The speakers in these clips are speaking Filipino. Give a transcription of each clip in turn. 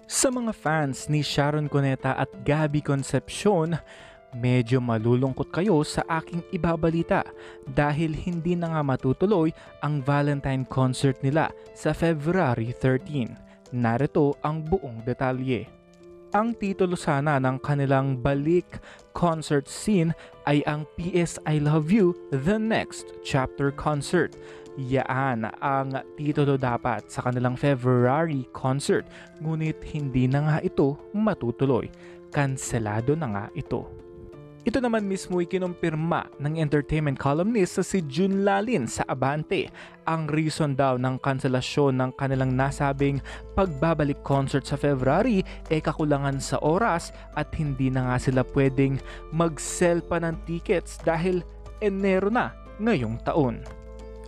Sa mga fans ni Sharon Cuneta at Gabby Concepcion, medyo malulungkot kayo sa aking ibabalita dahil hindi na nga matutuloy ang Valentine concert nila sa February 13. Narito ang buong detalye. Ang titulo sana ng kanilang balik concert scene ay ang PS I Love You The Next Chapter Concert. Yaan ang titulo dapat sa kanilang February concert, ngunit hindi na nga ito matutuloy. Kanselado na nga ito. Ito naman mismo ay kinumpirma ng entertainment columnist sa si June Lalin sa Abante. Ang reason daw ng kanselasyon ng kanilang nasabing pagbabalik concert sa February ay kakulangan sa oras at hindi na nga sila pwedeng mag-sell pa ng tickets dahil Enero na ngayong taon.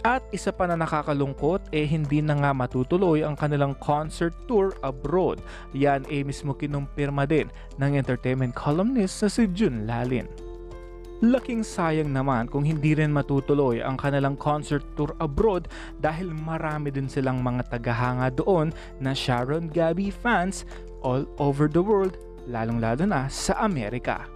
At isa pa na nakakalungkot hindi na nga matutuloy ang kanilang concert tour abroad. Yan mismo kinumpirma din ng entertainment columnist na si June Lalin. Laking sayang naman kung hindi rin matutuloy ang kanilang concert tour abroad dahil marami din silang mga tagahanga doon na Sharon Gabby fans all over the world, lalong-lalo na sa Amerika.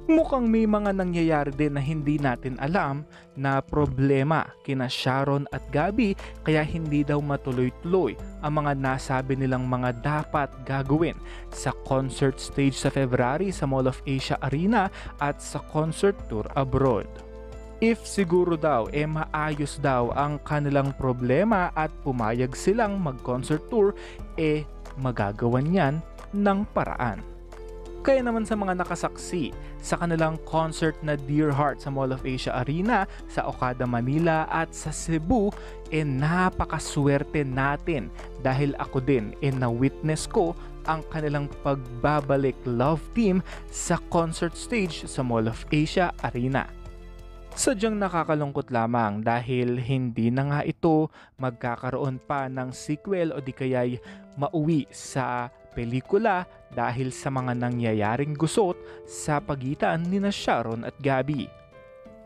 Mukhang may mga nangyayari din na hindi natin alam na problema kina Sharon at Gabby kaya hindi daw matuloy-tuloy ang mga nasabi nilang mga dapat gagawin sa concert stage sa February sa Mall of Asia Arena at sa concert tour abroad. If siguro daw maayos daw ang kanilang problema at pumayag silang mag-concert tour, magagawan yan ng paraan. Kaya naman sa mga nakasaksi sa kanilang concert na Dear Heart sa Mall of Asia Arena, sa Okada, Manila at sa Cebu, napakaswerte natin dahil ako din na-witness ko ang kanilang pagbabalik love team sa concert stage sa Mall of Asia Arena. Sadyang nakakalungkot lamang dahil hindi na nga ito magkakaroon pa ng sequel o di kaya'y mauwi sa pelikula dahil sa mga nangyayaring gusot sa pagitan ni Sharon at Gabby.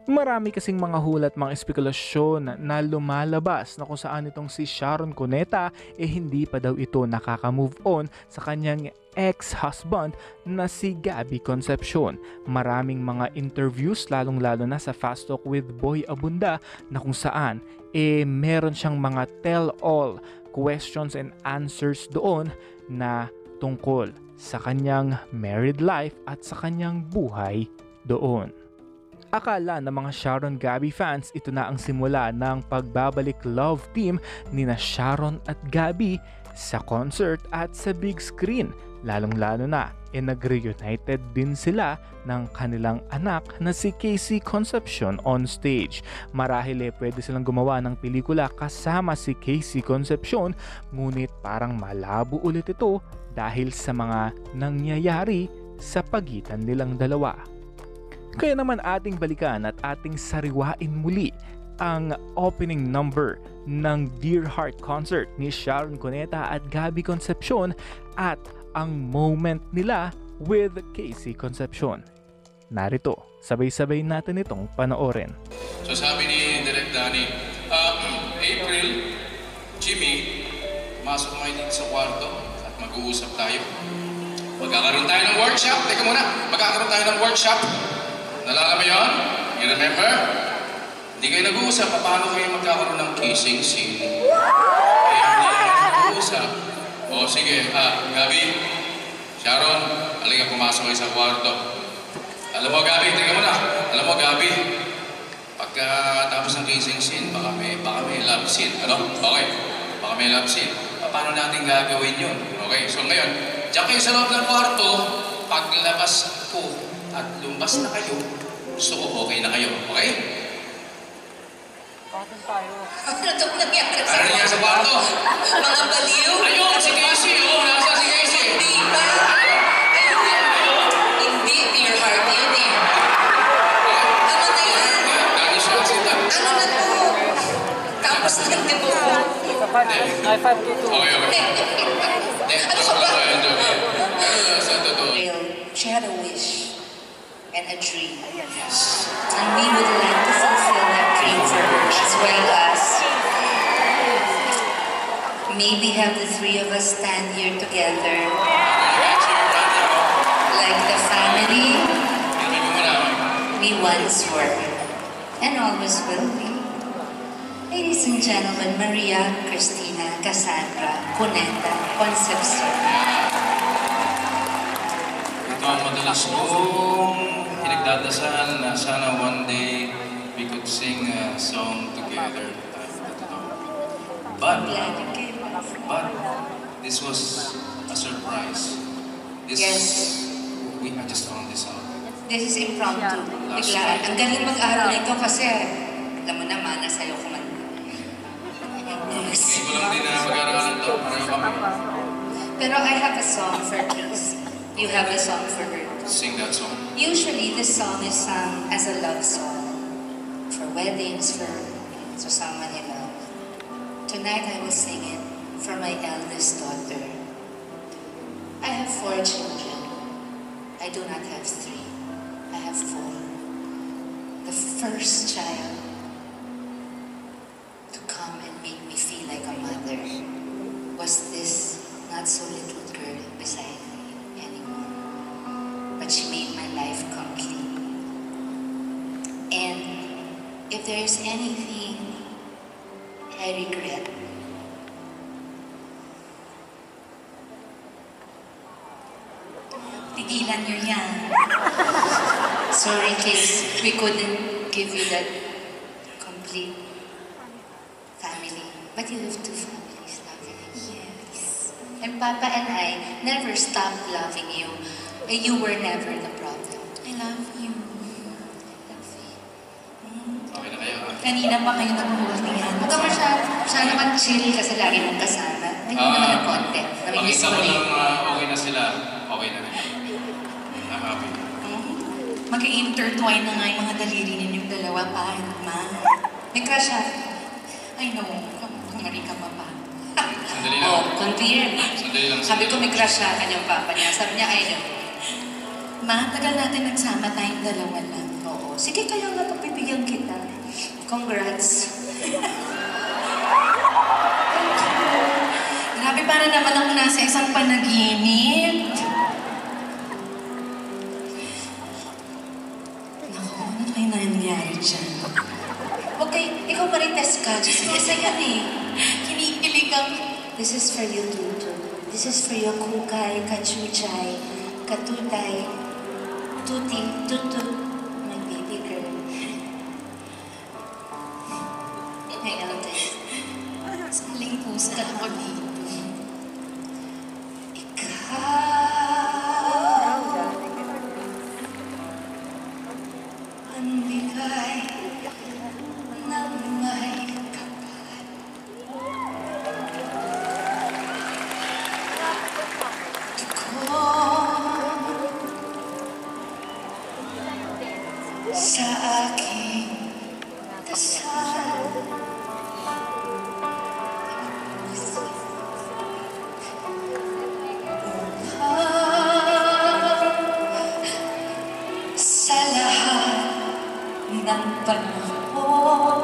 Marami kasing mga hulat, mga espekulasyon na lumalabas na kung saan itong si Sharon Cuneta hindi pa daw ito nakaka-move on sa kanyang ex-husband na si Gabby Concepcion. Maraming mga interviews lalong-lalo na sa Fast Talk with Boy Abunda na kung saan meron siyang mga tell-all questions and answers doon na tungkol sa kanyang married life at sa kanyang buhay doon. Akala ng mga Sharon Gabby fans ito na ang simula ng pagbabalik love team ni Sharon at Gabby sa concert at sa big screen. Lalong-lalo na nag-reunited din sila ng kanilang anak na si Casey Concepcion on stage. Marahil pwede silang gumawa ng pelikula kasama si Casey Concepcion, ngunit parang malabo ulit ito dahil sa mga nangyayari sa pagitan nilang dalawa. Kaya naman ating balikan at ating sariwain muli ang opening number ng Dear Heart concert ni Sharon Cuneta at Gabby Concepcion at ang moment nila with Casey Concepcion. Narito, sabay-sabay natin itong panoorin. So sabi ni Direk Danny, April, Jimmy, masok mo dito sa kwarto at mag-uusap tayo. Magkakaroon tayo ng workshop. Teka muna, magkakaroon tayo ng workshop. Nalala mo yun? You remember? Hindi kayo nag-uusap. Paano kayo magkakaroon ng kissing scene? Kaya hindi kayo nag-uusap. O sige, Gabby, Sharon, halika pumasok kayo sa kwarto. Alam mo, Gabby, tingnan mo na. Alam mo, Gabby, pagkatapos ng kissing scene, baka may love scene. Ano? Okay. Baka may love scene. Paano natin gagawin yun? Okay, so ngayon, diyan kayo sa loob ng kwarto, paglabas ko at lumabas na kayo, gusto ko okay na kayo. Okay? Bakit tayo? Ano itong nangyari sa Ano nangyari sa kwarto? Mga baliw? Ayun, si Casey! Nasa si Casey! Hindi ba? Hindi, Dear Heart yun Ano na yan? Dahil siya ang sita. Ano na to? Tapos na yung tipo. Sa 522. Okay. Ano ka ba? Sa totoo. She had a wish and a dream. Yes. And we would like to fulfill that dream for her as well as maybe have the three of us stand here together Cheer like the family Sabi mo muna, we once were and always will be. Ladies and gentlemen, Maria Cristina Cassandra Cuneta Concepcion. ito ang madalas kong pinagdadasal na sana one day we could sing a song together. I'm glad you came. But this was a surprise. Yes. I just found this out. This is impromptu. Biglaan. Ang galing mag-aral nito kasi alam mo naman, nasayo ko man. Hindi ko lang din na mag-aaralan to. Pareho kami. Pero I have a song for Chris. You have a song for her. Sing that song. Usually, this song is sung as a love song for weddings, for someone you love. Tonight, I will sing it for my eldest daughter. I have 4 children. I do not have 3. I have 4. The first child to come and make me feel like a mother was this not so little girl beside me anymore. But she made my life complete. And if there is anything I regret, tigilan niyo yan. Sorry, kids, we couldn't give you that complete family. But you have 2 families loving you. Yes. And Papa and I never stopped loving you. And you were never the problem. I love you. Okay na kayo, ha? Kanina pa kayo nag-holdingan. Huwag ka masyado naman chill kasi lagi mong kasama. Hindi naman ng konti. Namimiss Makita ko ko rin. lang okay na sila. Okay na rin. I'm happy. Mag-intertwine na nga yung mga daliri ninyong dalawa pa, ma. May crush siya. I know. Kumari ka pa pa. Sandali lang. Oh, confirm. Sandali lang. Sabi ko may crush siya kanyang papa niya. Sabi niya, I know. Ma, tagal natin nagsama tayong dalawa lang. Oo. Sige, kaya nga pagbibigyan kita. Congrats. Grabe, para naman ako nasa isang panaginip. Naku, ano kayo nangyari dyan? Okay, ikaw marites ka. Just isa yan eh. Kinikilig ang... This is for you, Tutu. This is for your kukay, kachuchay, katutay, tuti, tutu, my baby girl. My eldest. Saling pusa ako dito. Ikaw ang bigay ng may kapal. Dugo sa aking dasal. Sa lahat ng panahon,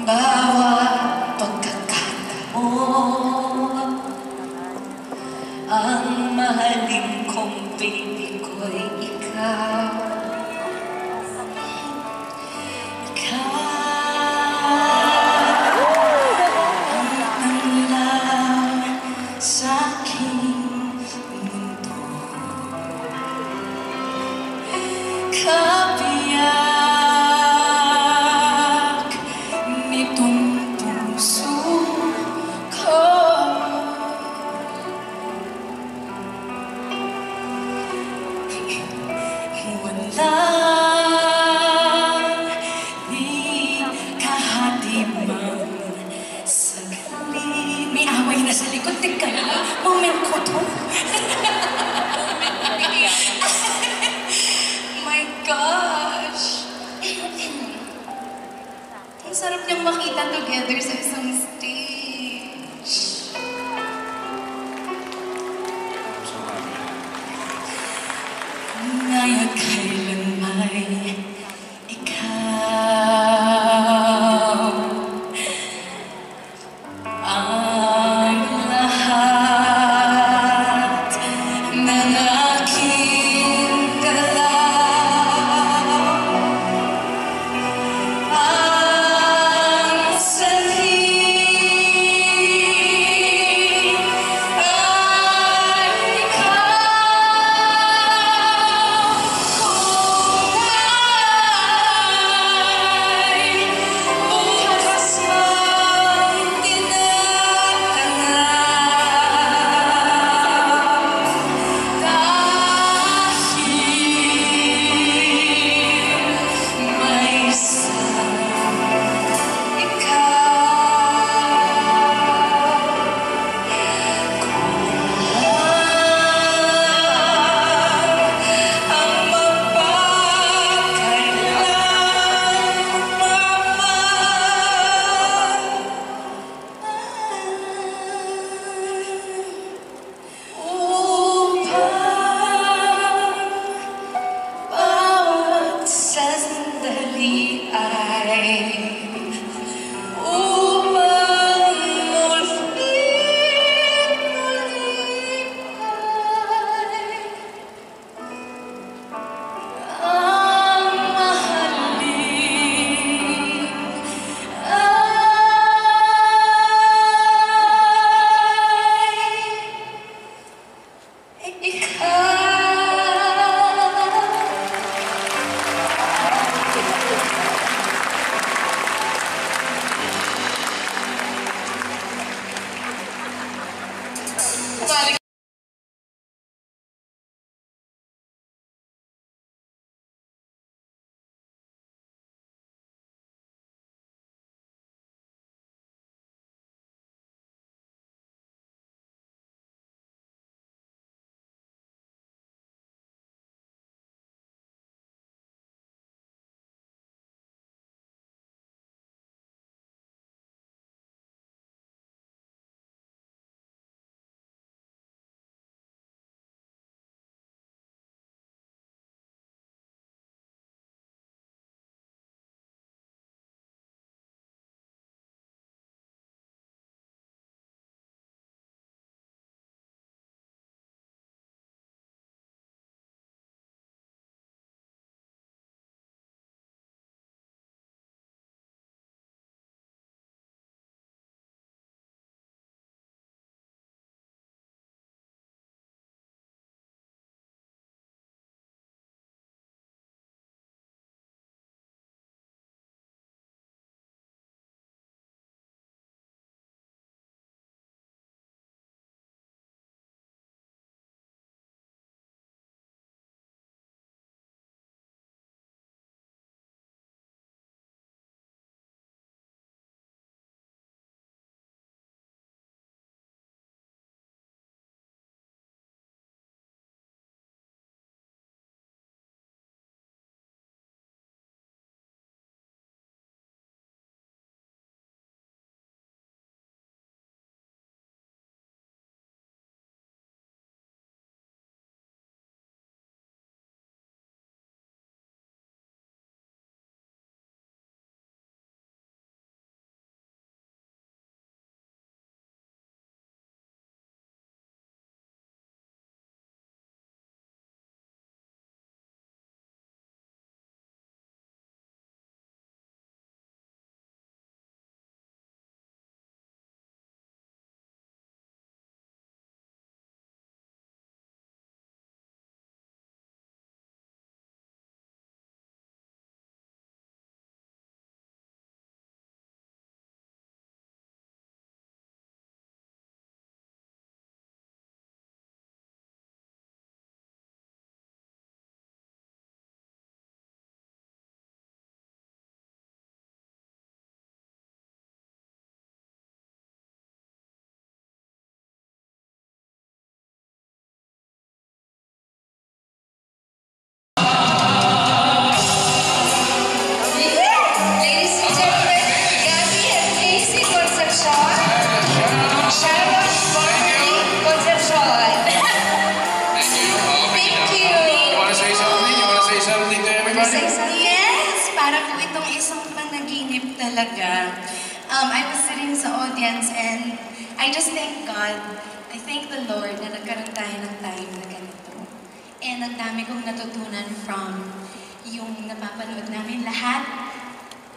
bawat pagkakataon, ang mahalin kong baby ko'y ikaw. Kabiyak nitong puso ko. Walang di kahadimang saglit. May away na sa likod. Teka na, moment ko to. My gosh! Ang sarap niyang makita together sa isang stage. So happy. Ngayon kailan may ikaw muli ay upang ulit-ulit ang mahalin ay ikaw. Yes, para po itong isang panaginip talaga. I was sitting sa audience and I just thank God. I thank the Lord na nagkaroon tayo ng time na ganito. And ang dami kong natutunan from yung napapanood namin lahat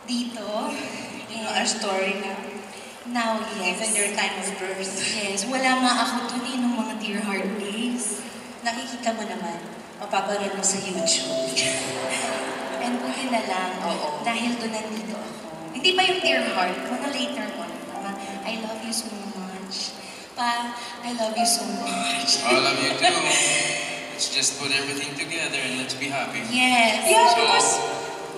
dito. And Our story now, yes. even your time of birth. Yes, wala nga ako dun nung mga Dear Heart days. Nakikita mo naman, mapapanood mo sa YouTube. And buti na lang, Oo. dahil doon nandito ako. Hindi pa yung Dear Heart, mga later on. I love you so much. Pa, I love you so much. I love you too. Let's just put everything together and let's be happy. Yes. Yeah, So- because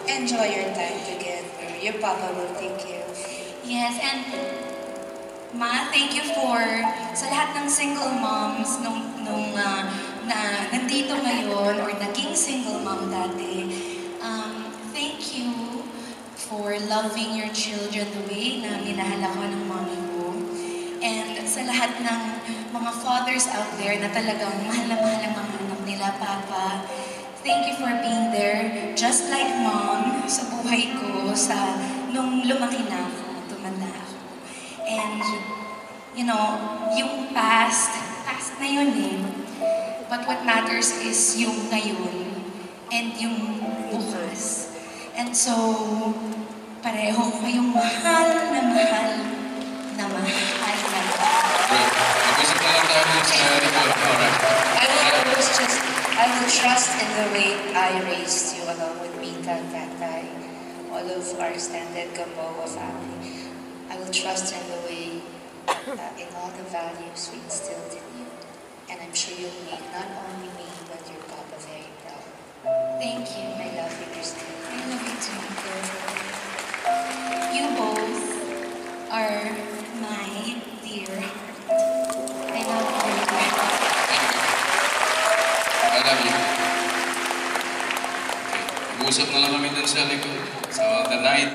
enjoy your time together. Your papa will take care of you. Yes, and Ma, thank you for sa lahat ng single moms na nandito ngayon or naging single mom dati. Thank you for loving your children the way na minahal ako ng mommy ko. And sa lahat ng mga fathers out there na talagang mahal na mahal ang mga anak nila, Papa, Thank you for being there, just like mom, sa buhay ko, nung lumaki na ako, tumanda ako. And, you know, yung past na yun eh. But what matters is yung ngayon and yung bukas. And so, pareho ko kayong mahal na mahal na mahal na mahal. Mag-usap na lang tayo sa likod. Alright. I will trust in the way I raised you along with Mita, Tatay, all of our extended Gamboa family. I will trust in the way, in all the values we instilled in you. And I'm sure you'll make not only me, but your Papa very proud. Thank you. I love you, Christine. I love you too. You both are my dear heart. I love you. I love you. Okay. Mag-uusap na lang kami dun sa likod. So, the night.